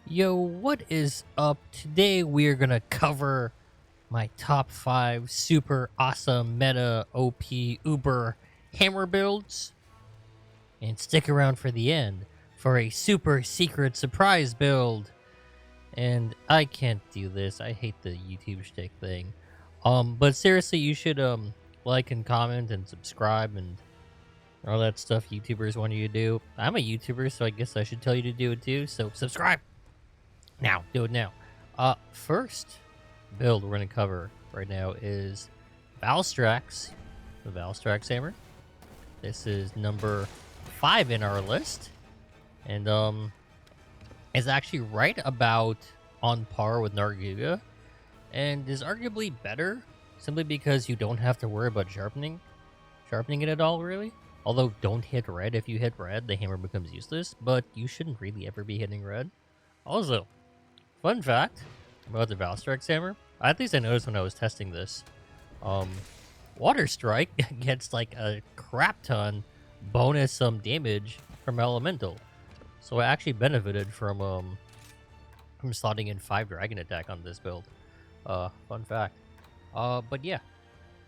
Yo, what is up? Today we are gonna cover my top 5 super awesome meta OP Uber hammer builds. And stick around for the end for a super secret surprise build. And I can't do this. I hate the YouTube shtick thing. But seriously, you should like and comment and subscribe and all that stuff YouTubers want you to do. I'm a YouTuber, so I guess I should tell you to do it too. So subscribe. Now, do it now. First build we're going to cover right now is Valstrax, the Valstrax hammer. This is number 5 in our list, and is actually right about on par with Nargacuga, and is arguably better simply because you don't have to worry about sharpening it at all, really. Although, don't hit red. If you hit red, the hammer becomes useless, but you shouldn't really ever be hitting red. Also, fun fact about the Valstrax hammer, at least I noticed when I was testing this, Water Strike gets like a crap ton bonus damage from Elemental. So I actually benefited from slotting in 5 Dragon Attack on this build. Fun fact. But yeah,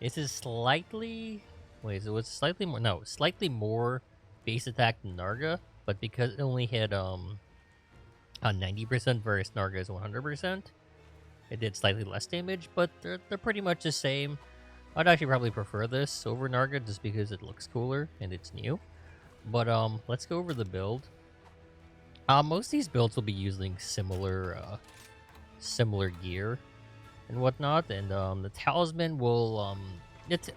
this is slightly... Wait, so it's slightly more... No, slightly more base attack than Narga, but because it only hit, on 90% versus Narga's 100%. It did slightly less damage, but they're pretty much the same. I'd actually probably prefer this over Narga just because it looks cooler and it's new. But let's go over the build. Most of these builds will be using similar gear and whatnot, and the talisman will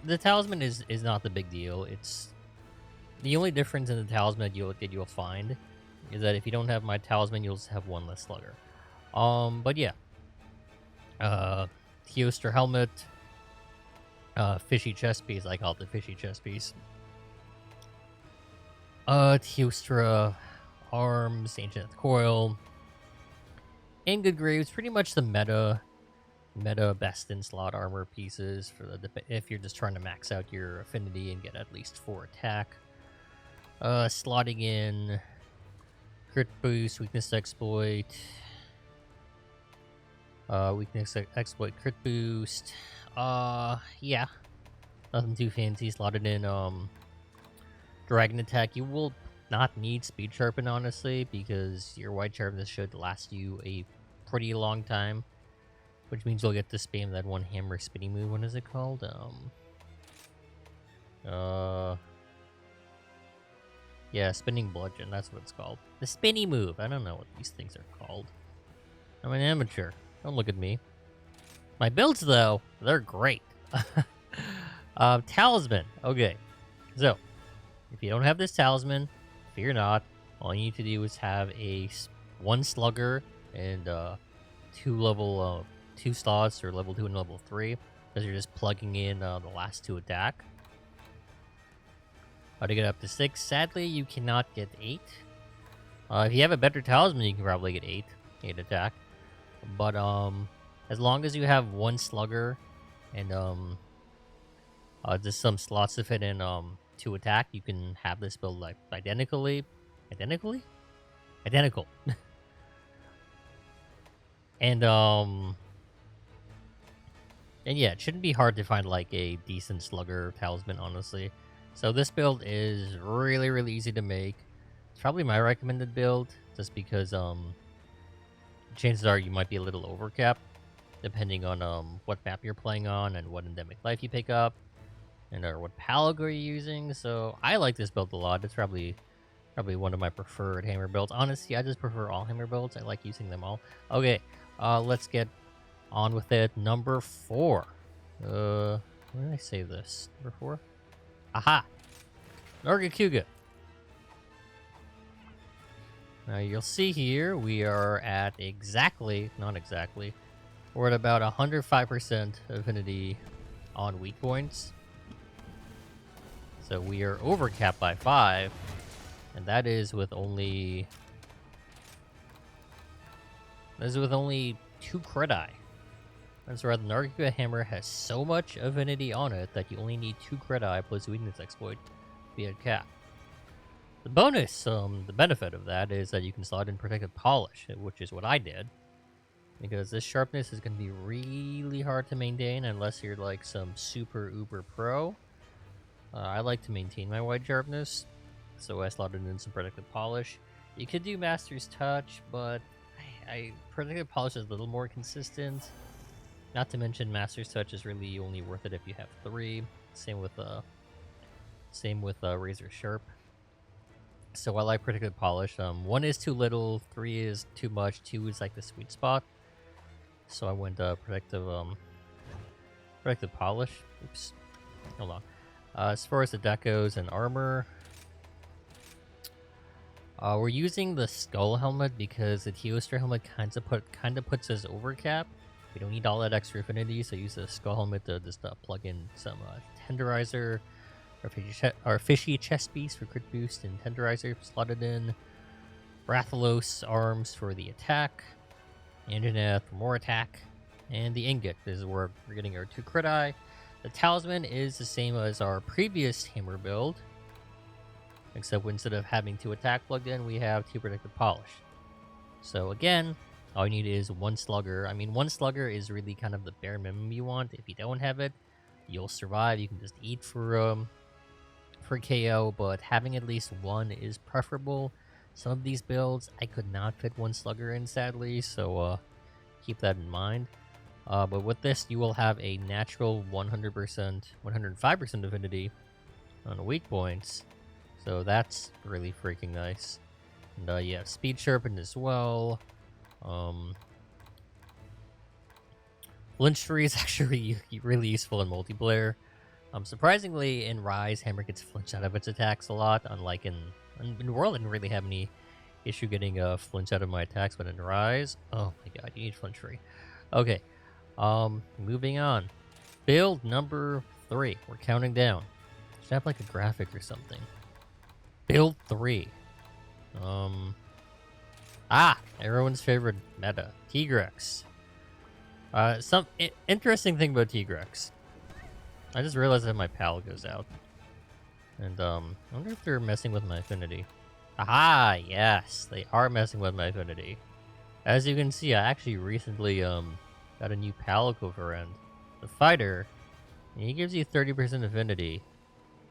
the talisman is not the big deal. It's the only difference in the talisman that you'll find is that if you don't have my talisman, you'll just have 1 less slugger. But yeah. Theostra helmet. Fishy chest piece. I call it the fishy chest piece. Theostra arms, ancient coil. And good graves. Pretty much the meta best in slot armor pieces for the if you're just trying to max out your affinity and get at least 4 attack. Slotting in crit boost, weakness exploit, weakness exploit, crit boost. Yeah, nothing too fancy. Slotted in dragon attack. You will not need speed sharpen, honestly, because your white sharpness should last you a pretty long time, which means you'll get to spam that one hammer spinning move. What is it called? Yeah, spinning bludgeon, that's what it's called. The spinny move. I don't know what these things are called. I'm an amateur. Don't look at me. My builds, though, they're great. Talisman. Okay. So, if you don't have this talisman, fear not. All you need to do is have a 1 slugger and 2 slots, or level 2 and level 3, because you're just plugging in the last 2 attack. To get up to 6. Sadly, you cannot get 8. If you have a better talisman, you can probably get 8 attack. But as long as you have 1 slugger and just some slots to fit in 2 attack, you can have this build like identical. And yeah, it shouldn't be hard to find like a decent slugger talisman, honestly. So this build is really, really easy to make. It's probably my recommended build, just because chances are you might be a little overcapped, depending on what map you're playing on and what endemic life you pick up, and or what palag are you using. So I like this build a lot. It's probably one of my preferred hammer builds. Honestly, I just prefer all hammer builds. I like using them all. Okay, let's get on with it. Number 4. Where did I save this? Number 4? Aha! Nargacuga. Now you'll see here we are at not exactly, we're at about 105% affinity on weak points. So we are overcapped by 5, and that is with only 2 crit eye. That's right, the Nargacuga hammer has so much affinity on it that you only need 2 crit eye plus weakness exploit to be at cap. The bonus, the benefit of that is that you can slot in protective polish, which is what I did. Because this sharpness is going to be really hard to maintain unless you're like some super uber pro. I like to maintain my white sharpness, so I slotted in some protective polish. You could do Master's Touch, but protective polish is a little more consistent. Not to mention Master's Touch is really only worth it if you have 3. Same with Razor Sharp. So I like protective polish. 1 is too little, 3 is too much, 2 is like the sweet spot. So I went protective polish. Oops, hold on. As far as the deck goes and armor, we're using the skull helmet because the Teostra helmet kind of puts us over cap. We don't need all that extra affinity, so use the skull helmet to just plug in some tenderizer or fishy chest piece for crit boost and tenderizer slotted in. Rathalos arms for the attack, Anjanath for more attack, and the ingot is where we're getting our 2 crit eye. The talisman is the same as our previous hammer build, except instead of having 2 attack plugged in, we have 2 protective polish. So again, all you need is 1 slugger. I mean, 1 slugger is really kind of the bare minimum you want. If you don't have it, you'll survive. You can just eat for KO, but having at least 1 is preferable. Some of these builds, I could not fit 1 slugger in, sadly, so keep that in mind. But with this, you will have a natural 100%, 105% affinity on the weak points. So that's really freaking nice. And yeah, speed sharpened as well. Flinch tree is actually really useful in multiplayer. Surprisingly, in Rise, Hammer gets flinched out of its attacks a lot, unlike in World, I didn't really have any issue getting flinch out of my attacks, but in Rise, oh my god, you need flinch free. Okay, moving on. Build number 3. We're counting down. Should have like a graphic or something. Build 3. Everyone's favorite meta, Tigrex. Some interesting thing about Tigrex. I just realized that my pal goes out. And, I wonder if they're messing with my affinity. Aha! Yes, they are messing with my affinity. As you can see, I actually recently, got a new Palico friend. The Fighter. And he gives you 30% affinity.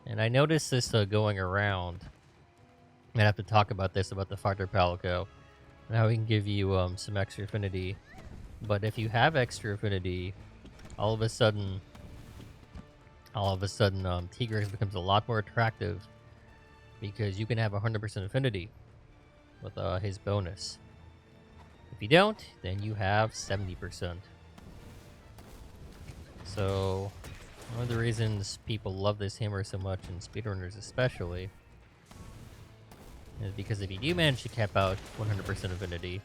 And I noticed this, going around. I'm gonna have to talk about this, about the Fighter Palico. And how he can give you, some extra affinity. But if you have extra affinity, all of a sudden, Tigrex becomes a lot more attractive because you can have 100% affinity with his bonus. If you don't, then you have 70%. So, one of the reasons people love this hammer so much, and speedrunners especially, is because if you do manage to cap out 100% affinity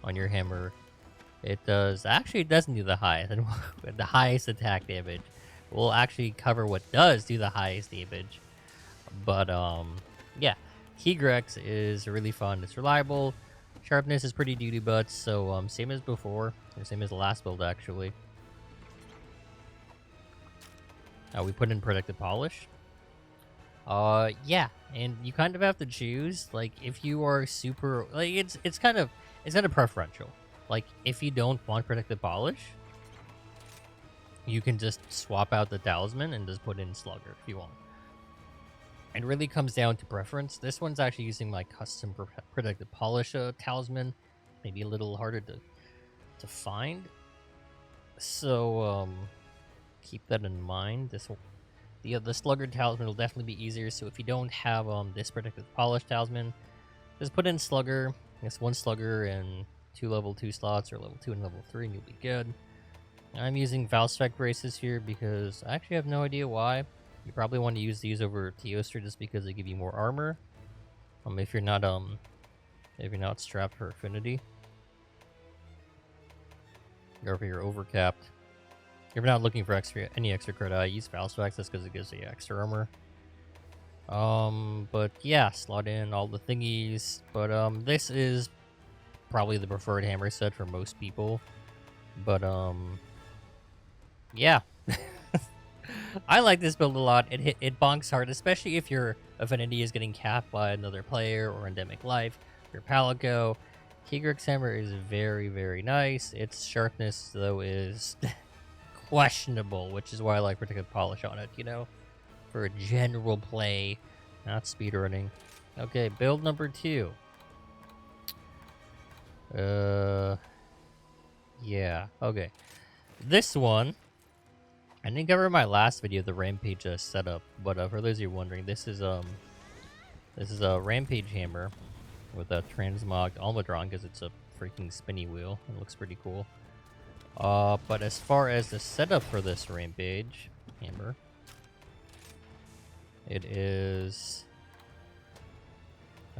on your hammer, it doesn't do the highest, the highest attack damage. We'll actually cover what does do the highest damage. But, yeah. Tigrex is really fun. It's reliable. Sharpness is pretty duty butts, so, same as before. Or same as the last build, actually. We put in protective polish. Yeah. And you kind of have to choose, like, if you are super, like, it's kind of preferential. Like, if you don't want protective polish, you can just swap out the talisman and just put in slugger if you want. It really comes down to preference. This one's actually using my custom protective polish talisman. Maybe a little harder to find. So, keep that in mind. The slugger talisman will definitely be easier. So if you don't have this protective polish talisman, just put in slugger. I guess 1 slugger and 2 level 2 slots, or level 2 and level 3, and you'll be good. I'm using Valstrax braces here because I actually have no idea why. You probably want to use these over Teostra just because they give you more armor. If you're not strapped for affinity, or if you're overcapped. If you're not looking for any extra crit, I use Valstrax just because it gives you extra armor. But yeah, slot in all the thingies. But this is probably the preferred hammer set for most people. But yeah. I like this build a lot. It bonks hard, especially if you're affinity is getting capped by another player or endemic life, your Palico, Tigrex Hammer is very, very nice. Its sharpness, though, is questionable, which is why I like Protective Polish on it, you know? For a general play, not speedrunning. Okay, build number 2. Yeah, okay. This one, I didn't cover in my last video the Rampage setup, but for those of you wondering, this is a Rampage hammer with a transmog Almadron because it's a freaking spinny wheel. It looks pretty cool. But as far as the setup for this Rampage hammer, it is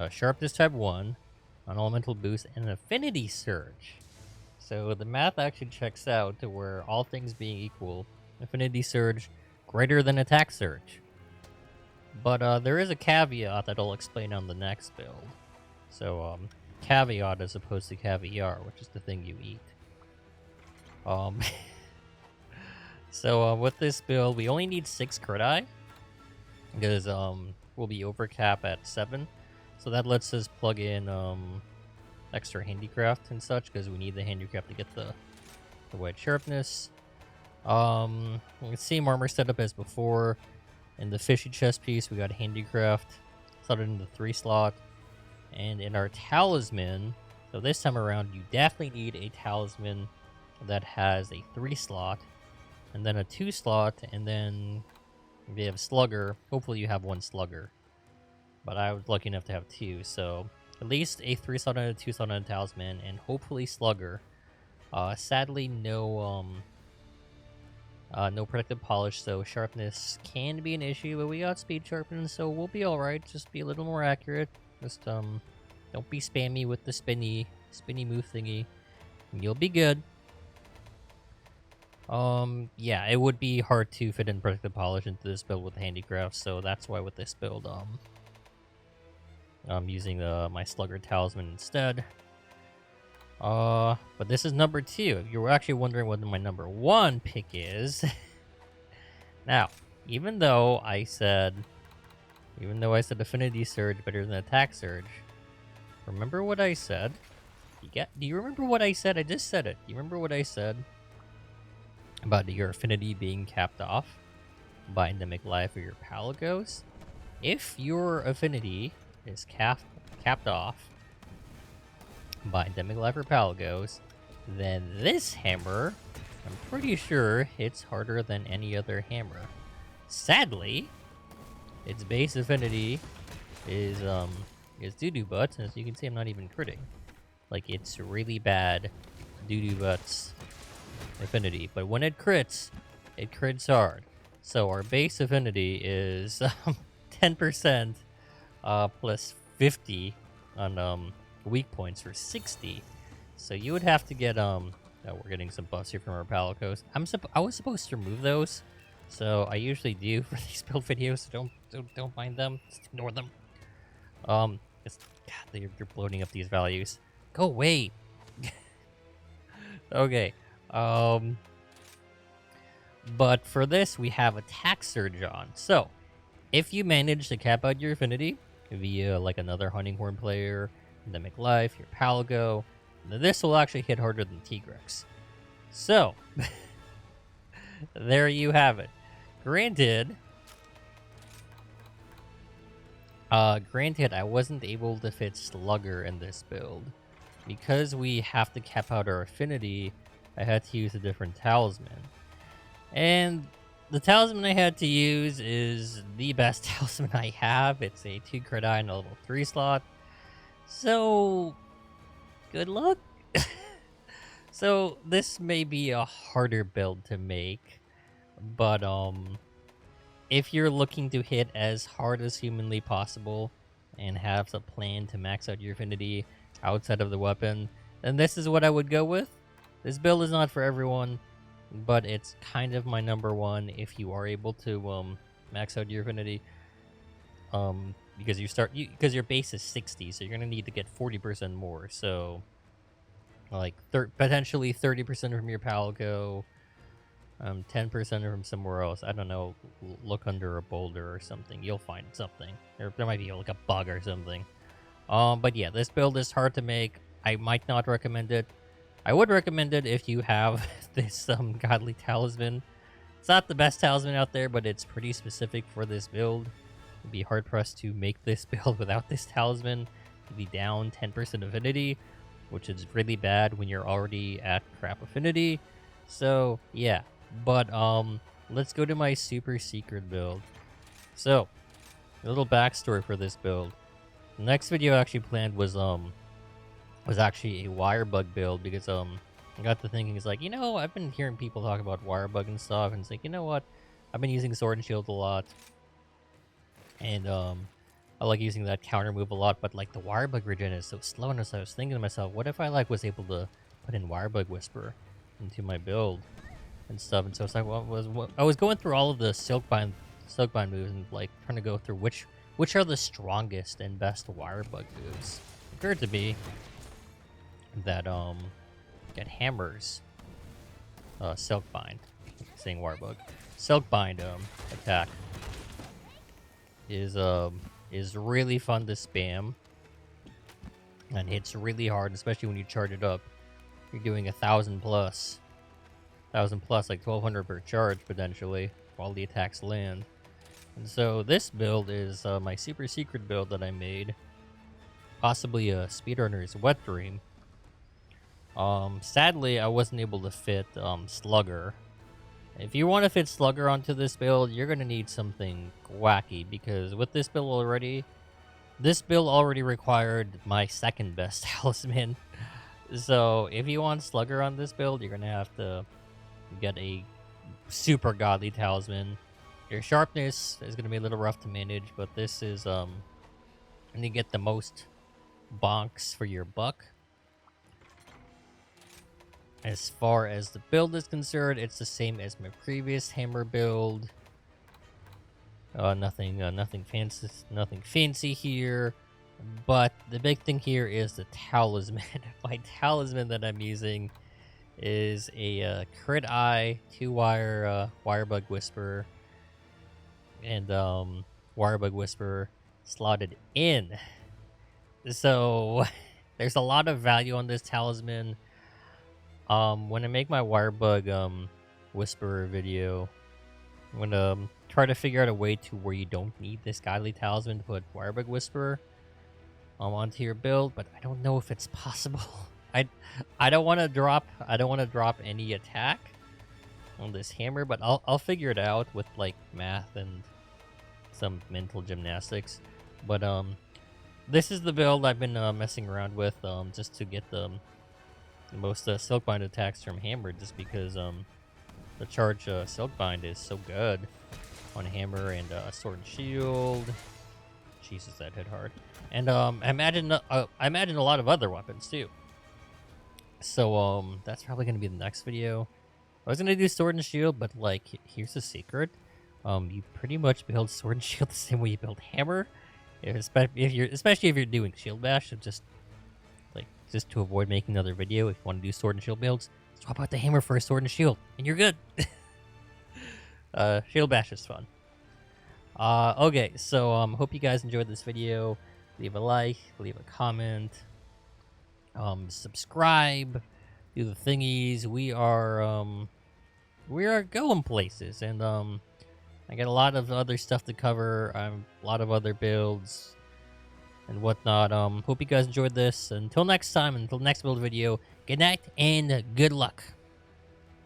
Sharpness Type 1, an Elemental Boost, and an Affinity Surge. So the math actually checks out to where, all things being equal, Affinity Surge greater than Attack Surge. But there is a caveat that I'll explain on the next build. So caveat as opposed to caviar, which is the thing you eat. So with this build, we only need 6 crit eye, because we'll be over cap at 7. So that lets us plug in extra handicraft and such, because we need the handicraft to get the white sharpness. Same armor setup as before. In the fishy chest piece, we got handicraft slotted in the 3 slot. And in our talisman, so this time around, you definitely need a talisman that has a 3 slot, and then a 2 slot, and then if you have slugger, hopefully you have 1 slugger. But I was lucky enough to have 2, so at least a 3 slot and a 2 slot and a talisman, and hopefully slugger. Sadly, no protective polish, so sharpness can be an issue, but we got speed sharpened, so we'll be alright. Just be a little more accurate. Just don't be spammy with the spinny move thingy, and you'll be good. Yeah, it would be hard to fit in protective polish into this build with handicraft, so that's why with this build, I'm using my slugger talisman instead. But this is number 2. If you were actually wondering what my number 1 pick is, now, even though I said Affinity Surge better than Attack Surge, remember what I said? Do you remember what I said? I just said it. Do you remember what I said about your affinity being capped off by endemic life or your Paligos? If your affinity is capped off by endemic life or Paligos, then this hammer, I'm pretty sure, hits harder than any other hammer. Sadly, its base affinity is doo-doo butts, and as you can see, I'm not even critting. Like, it's really bad doo-doo butts affinity, but when it crits hard. So our base affinity is 10% plus 50 on weak points for 60. So you would have to get oh, we're getting some buffs here from our Palicos. I was supposed to remove those, so I usually do for these build videos. So don't mind them. Just ignore them. God, they're bloating up these values. Go away. Okay. But for this, we have Attack Surge on. So, if you manage to cap out your affinity via like another Hunting Horn player, Endemic Life, your Palico, then this will actually hit harder than Tigrex. So, there you have it. Granted, I wasn't able to fit Slugger in this build. Because we have to cap out our affinity, I had to use a different talisman. And the talisman I had to use is the best talisman I have. It's a 2 crit eye and a level 3 slot. So, good luck. So, this may be a harder build to make. But, if you're looking to hit as hard as humanly possible and have a plan to max out your affinity outside of the weapon, then this is what I would go with. This build is not for everyone, but it's kind of my number 1 if you are able to max out your affinity. Because because your base is 60, so you're gonna need to get 40% more. So, like potentially 30% from your Palico, 10% from somewhere else. I don't know. Look under a boulder or something. You'll find something. There might be like a bug or something. But yeah, this build is hard to make. I might not recommend it. I would recommend it if you have this godly talisman. It's not the best talisman out there, but it's pretty specific for this build. It'd be hard pressed to make this build without this talisman. You'd be down 10% affinity, which is really bad when you're already at crap affinity. So yeah, but let's go to my super secret build. So a little backstory for this build. The next video I actually planned was actually a wirebug build because I got to thinking, it's like, you know, I've been hearing people talk about wirebug and stuff, and it's like, you know what, I've been using sword and shield a lot, and I like using that counter move a lot, but like the wirebug regen is so slow, and so I was thinking to myself, what if I like was able to put in wirebug whisper into my build and stuff? And so it's like, I was going through all of the silkbind moves and like trying to go through which are the strongest and best wirebug moves. It occurred to me that get hammers, silkbind, saying wirebug, silkbind attack is really fun to spam and hits really hard, especially when you charge it up. You're doing 1,000 plus, like 1,200 per charge potentially if all the attacks land. And so this build is my super secret build that I made, possibly a speedrunner's wet dream. Sadly, I wasn't able to fit Slugger. If you want to fit Slugger onto this build, you're going to need something wacky, because with this build already required my second best talisman. So if you want Slugger on this build, you're going to have to get a super godly talisman. Your sharpness is going to be a little rough to manage, but this is and you get the most bonks for your buck. As far as the build is concerned, it's the same as my previous hammer build. Nothing fancy here. But the big thing here is the talisman. My talisman that I'm using is a crit eye, 2-wire wirebug whisper, and wirebug whisper slotted in. So there's a lot of value on this talisman. When I make my wirebug whisperer video, I'm gonna try to figure out a way to where you don't need this godly talisman to put wirebug whisperer onto your build, but I don't know if it's possible. I don't want to drop any attack on this hammer, but I'll figure it out with like math and some mental gymnastics. But this is the build I've been messing around with just to get the most silkbind attacks from hammer, just because the charge silkbind is so good on hammer and sword and shield. Jesus, that hit hard. And I imagine a lot of other weapons too. So that's probably gonna be the next video. I was gonna do sword and shield, but like, here's the secret: you pretty much build sword and shield the same way you build hammer, especially if you're doing shield bash. Just to avoid making another video, if you want to do sword and shield builds, swap out the hammer for a sword and shield, and you're good. Shield bash is fun. Okay, so hope you guys enjoyed this video. Leave a like, leave a comment, subscribe, do the thingies. We are going places, and I got a lot of other stuff to cover. A lot of other builds and whatnot. Hope you guys enjoyed this. Until next time, until next build video, good night and good luck.